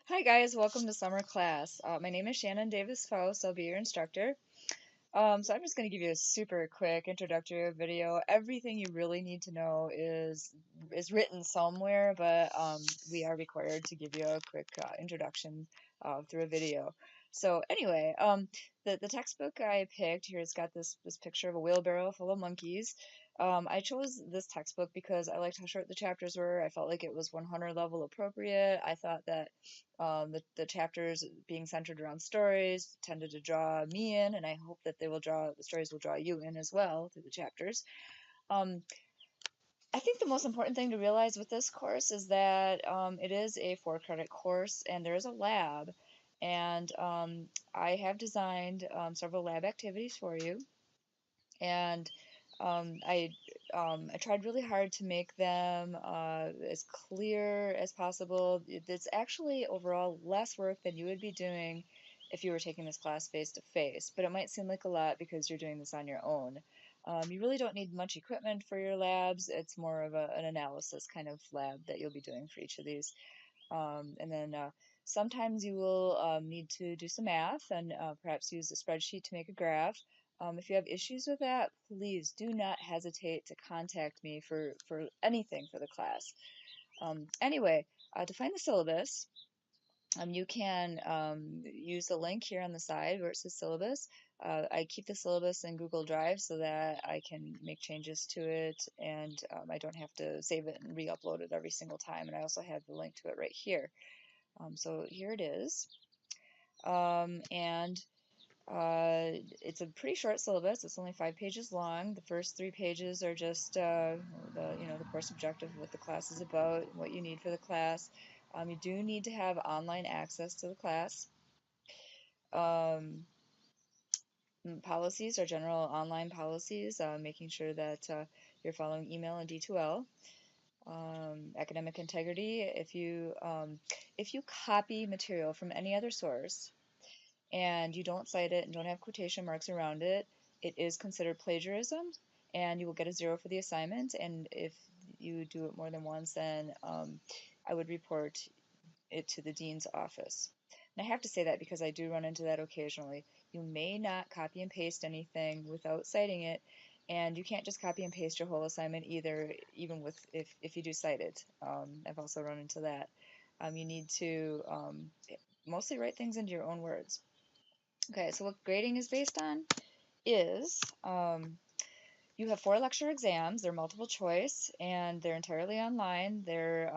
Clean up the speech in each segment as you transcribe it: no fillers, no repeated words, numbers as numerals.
Hi guys, welcome to summer class. My name is Shannon Davis-Foust. I'll be your instructor. So I'm just going to give you a super quick introductory video. Everything you really need to know is written somewhere, but we are required to give you a quick introduction through a video. So anyway, the textbook I picked here, it's got this picture of a wheelbarrow full of monkeys. I chose this textbook because I liked how short the chapters were. I felt like it was 100 level appropriate. I thought that the chapters being centered around stories tended to draw me in, and I hope that the stories will draw you in as well through the chapters. Um, I think the most important thing to realize with this course is that it is a 4 credit course and there is a lab. And I have designed several lab activities for you. And um, I I tried really hard to make them as clear as possible. It's actually overall less work than you would be doing if you were taking this class face to face, but it might seem like a lot because you're doing this on your own. You really don't need much equipment for your labs. It's more of an analysis kind of lab that you'll be doing for each of these. And then sometimes you will need to do some math and perhaps use a spreadsheet to make a graph. If you have issues with that, please do not hesitate to contact me for anything for the class. Anyway, to find the syllabus, you can use the link here on the side where it says syllabus. I keep the syllabus in Google Drive so that I can make changes to it and I don't have to save it and re-upload it every single time. And I also have the link to it right here. So here it is. And it's a pretty short syllabus. It's only 5 pages long. The first 3 pages are just the course objective, what the class is about, what you need for the class. You do need to have online access to the class. Um, Policies are general online policies, making sure that you're following email and D2L. Academic integrity. If you copy material from any other source and you don't cite it and don't have quotation marks around it, it is considered plagiarism, and you will get a 0 for the assignment. And if you do it more than once, then I would report it to the dean's office. And I have to say that because I do run into that occasionally. You may not copy and paste anything without citing it, and you can't just copy and paste your whole assignment either, even with if you do cite it. I've also run into that. You need to mostly write things into your own words. Okay, so what grading is based on is you have 4 lecture exams. They're multiple choice and they're entirely online. They're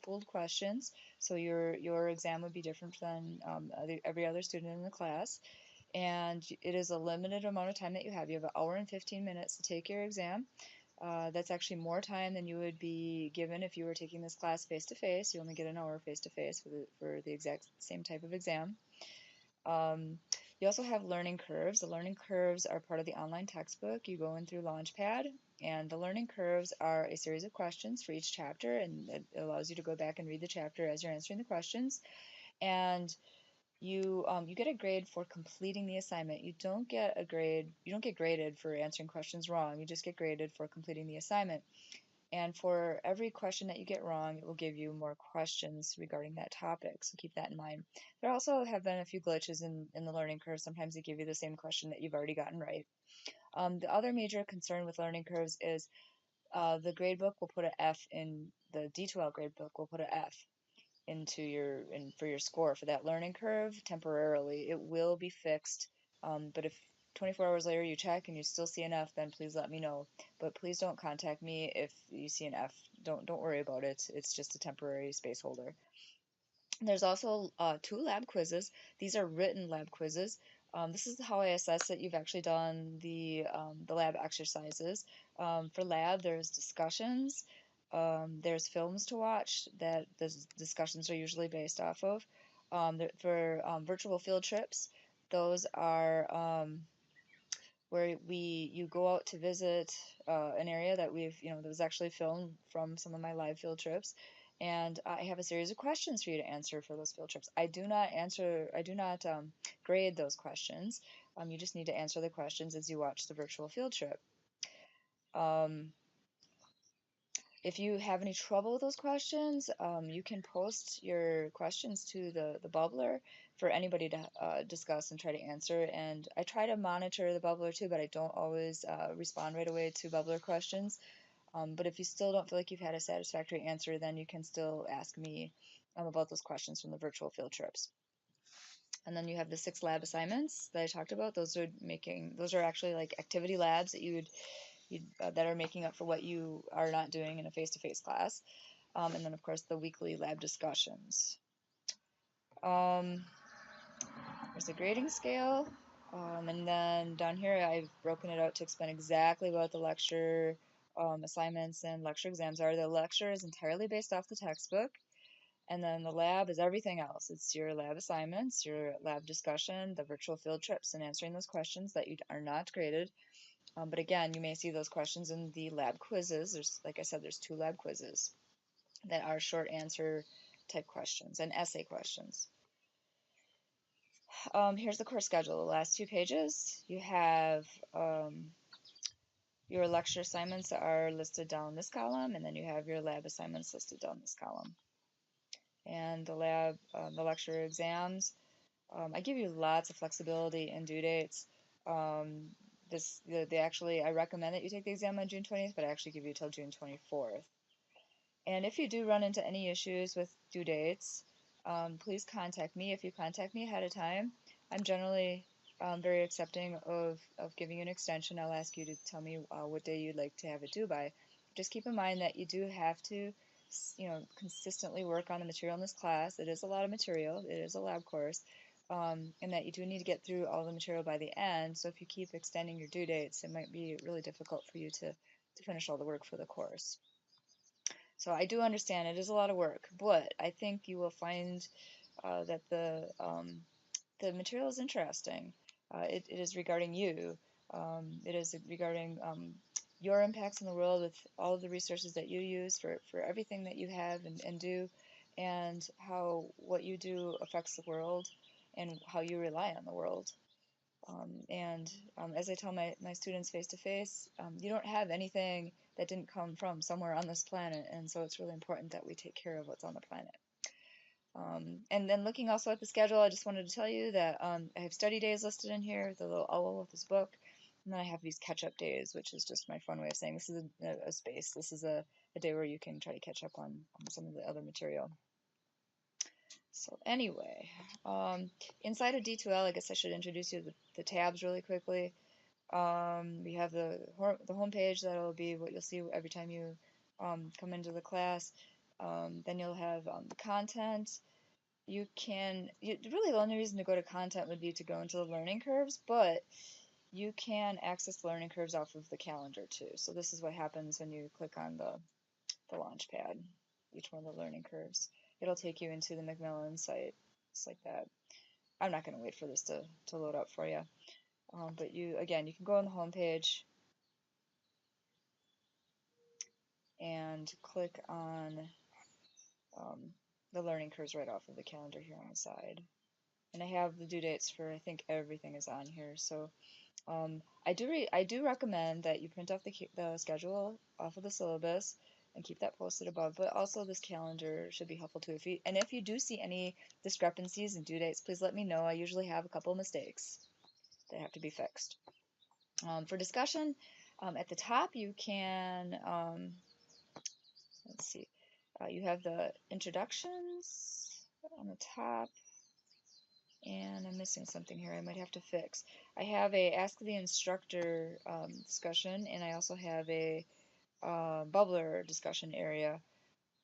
pooled questions, so your exam would be different than every other student in the class. And it is a limited amount of time that you have. You have 1 hour and 15 minutes to take your exam. That's actually more time than you would be given if you were taking this class face to face. You only get an hour face to face for the exact same type of exam. Um, you also have learning curves. The learning curves are part of the online textbook. You go in through Launchpad, and the learning curves are a series of questions for each chapter, and it allows you to go back and read the chapter as you're answering the questions. And you get a grade for completing the assignment. You don't get a grade. You don't get graded for answering questions wrong. You just get graded for completing the assignment. And for every question that you get wrong, it will give you more questions regarding that topic. So keep that in mind. There also have been a few glitches in the learning curve. Sometimes they give you the same question that you've already gotten right. The other major concern with learning curves is the gradebook will put an F in the D2L gradebook will put an F for your score for that learning curve temporarily. It will be fixed, but if 24 hours later you check and you still see an F, then please let me know. But please don't contact me if you see an F. Don't worry about it. It's just a temporary space holder. There's also 2 lab quizzes. These are written lab quizzes. This is how I assess that you've actually done the lab exercises. For lab, there's discussions. There's films to watch that the discussions are usually based off of. For virtual field trips, those are where you go out to visit an area that that was actually filmed from some of my live field trips, and I have a series of questions for you to answer for those field trips. I do not grade those questions. You just need to answer the questions as you watch the virtual field trip. Um, If you have any trouble with those questions, you can post your questions to the bubbler for anybody to discuss and try to answer. And I try to monitor the bubbler too, but I don't always respond right away to bubbler questions. But if you still don't feel like you've had a satisfactory answer, then you can still ask me about those questions from the virtual field trips. And then you have the 6 lab assignments that I talked about. Those are actually like activity labs that that are making up for what you are not doing in a face-to-face class. And then of course the weekly lab discussions. Um, there's the grading scale. And then down here I've broken it out to explain exactly what the lecture assignments and lecture exams are. The lecture is entirely based off the textbook. And then the lab is everything else. It's your lab assignments, your lab discussion, the virtual field trips, and answering those questions that you are not graded. But again, you may see those questions in the lab quizzes. Like I said, there's 2 lab quizzes that are short answer type questions and essay questions. Here's the course schedule. The last 2 pages, you have your lecture assignments are listed down this column, and then you have your lab assignments listed down this column. And the lecture exams, I give you lots of flexibility in due dates. I recommend that you take the exam on June 20th, but I actually give you till June 24th. And if you do run into any issues with due dates, please contact me. If you contact me ahead of time, I'm generally very accepting of giving you an extension. I'll ask you to tell me what day you'd like to have it due by. Just keep in mind that you do have to, consistently work on the material in this class. It is a lot of material. It is a lab course. And that you do need to get through all the material by the end. So if you keep extending your due dates, it might be really difficult for you to finish all the work for the course. So I do understand it is a lot of work, but I think you will find that the material is interesting. It is regarding you. It is regarding your impacts in the world with all of the resources that you use for everything that you have and do, and how what you do affects the world and how you rely on the world. As I tell my students face to face, you don't have anything that didn't come from somewhere on this planet, and so it's really important that we take care of what's on the planet. And then looking also at the schedule, I just wanted to tell you that I have study days listed in here with a little owl with this book, and then I have these catch-up days, which is just my fun way of saying this is a space. This is a day where you can try to catch up on some of the other material. So anyway, inside of D2L, I guess I should introduce you to the tabs really quickly. We have the home page. That'll be what you'll see every time you come into the class. Then you'll have the content. Really the only reason to go to content would be to go into the learning curves, but you can access the learning curves off of the calendar too. So this is what happens when you click on the launch pad, each one of the learning curves. It'll take you into the Macmillan site, just like that. I'm not going to wait for this to load up for you. But you can go on the home page and click on the learning curves right off of the calendar here on the side. And I have the due dates for, I think everything is on here. So I do recommend that you print off the schedule off of the syllabus and keep that posted above. But also this calendar should be helpful too. If you do see any discrepancies in due dates, please let me know. I usually have a couple of mistakes that have to be fixed. For discussion, at the top you can let's see. You have the introductions on the top. And I'm missing something here I might have to fix. I have a Ask the Instructor discussion, and I also have a bubbler discussion area.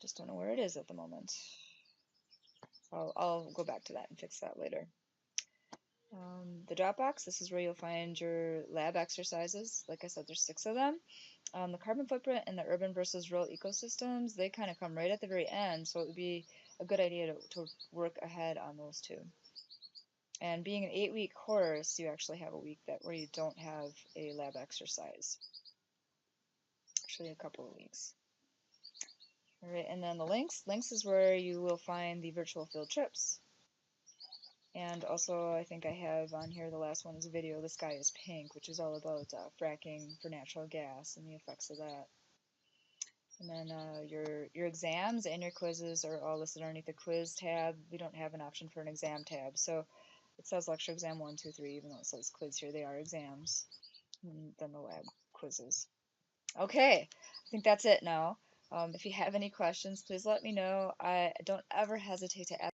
Just don't know where it is at the moment. I'll go back to that and fix that later. The Dropbox, this is where you'll find your lab exercises. Like I said, there's 6 of them. The carbon footprint and the urban versus rural ecosystems, they kind of come right at the very end, so it would be a good idea to work ahead on those 2. And being an 8-week course, you actually have a week where you don't have a lab exercise. Actually, a couple of weeks. All right, and then the links. Links is where you will find the virtual field trips. And also, I think I have on here, the last one is a video, The Sky is Pink, which is all about fracking for natural gas and the effects of that. And then your exams and your quizzes are all listed underneath the quiz tab. We don't have an option for an exam tab. So it says lecture exam 1, 2, 3, even though it says quiz here, they are exams. And then the lab quizzes. Okay, I think that's it now. If you have any questions, please let me know. I don't ever hesitate to ask